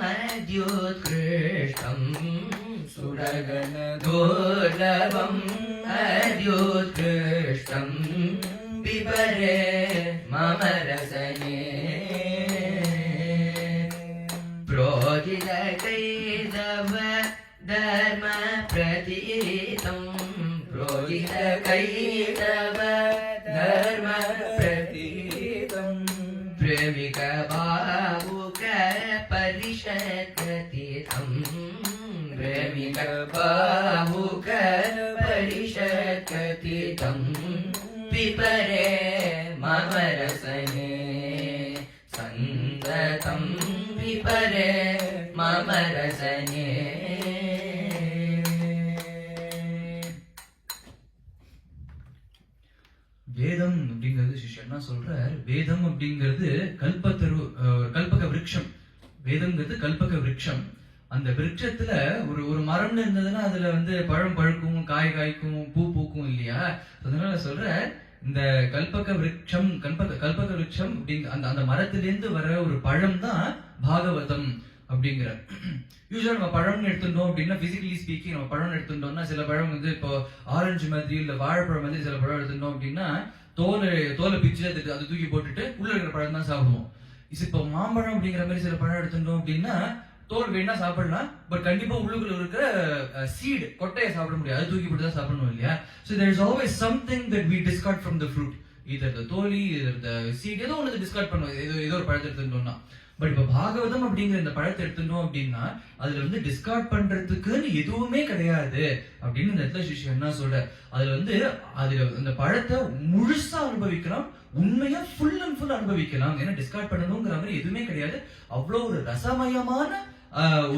अद्युत्कृष्टं सुरगणदुर्लभम् अद्युत्कृष्टं पिबरे मम रसने प्रोदितकैतव धर्म प्रतीतं प्रोदितकैतव धर्म प्रतीतं प्रेमिक भावुक परिषत्कथितं प्रेमिक भावुक परिषत्कथितं पिबरे मम रसने सन्ततं पिबरे मम रसने வேதம் அப்படிங்கிறது சிஷ்யன் என்ன சொல்றார், வேதம் அப்படிங்கிறது கல்பக விருட்சம். வேதம்ங்கிறது கல்பக விருட்சம். அந்த விருட்சத்துல ஒரு மரம்னு இருந்ததுன்னா அதுல பழம் பழுக்கும், காய் காய்க்கும், பூ பூக்கும் இல்லையா? அதனால சொல்ற இந்த கல்பக விருட்சம் அப்படிங்கிற அந்த மரத்திலிருந்து வர ஒரு பழம் தான் பாகவதம் அப்படிங்கிற. யூஸ்வலா நம்ம பழம்னு எடுத்துட்டோம் அப்படின்னா, பிசிக்கலி ஸ்பீக்கிங் நம்ம பழம் எடுத்துட்டோம்னா, சில பழம் இப்போ ஆரஞ்சு மாதிரி இல்ல வாழைப்பழம் மாதிரி சில பழம் எடுத்துட்டோம் அப்படின்னா தோலை பிச்சு அது தூக்கி போட்டுட்டு உள்ள இருக்கிற பழம் தான் சாப்பிடுவோம். இப்போ மாம்பழம் அப்படிங்கிற மாதிரி சில பழம் எடுத்துட்டோம் அப்படின்னா தோல் வேணா சாப்பிடலாம், பட் கண்டிப்பா உள்ளுக்குள்ள இருக்கிற சீடு கொட்டையை சாப்பிட முடியாது, அது தூக்கி போட்டு தான் சாப்பிடணும் இல்லையா? So there is always something that we discard from the fruit, either the Tholi, either the seed, ஏதோ ஒன்று டிஸ்கார்ட் பண்ணுவோம் ஏதோ ஒரு பழத்தை எடுத்துட்டோம்னா. பட் இப்ப பாகவதம் அப்படிங்கிற இந்த பழத்தை எடுத்துட்டோம் அப்படின்னா அதுல டிஸ்கார்ட் பண்றதுக்குன்னு எதுவுமே கிடையாது அப்படின்னு இந்த இடத்துல சிஷ்யன் என்ன சொல்ற, அதுல அந்த பழத்தை முழுசா அனுபவிக்கலாம், உண்மையா ஃபுல் அண்ட் ஃபுல் அனுபவிக்கலாம். ஏன்னா டிஸ்கார்ட் பண்ணணுங்கிற மாதிரி எதுவுமே கிடையாது. அவ்வளவு ஒரு ரசமயமான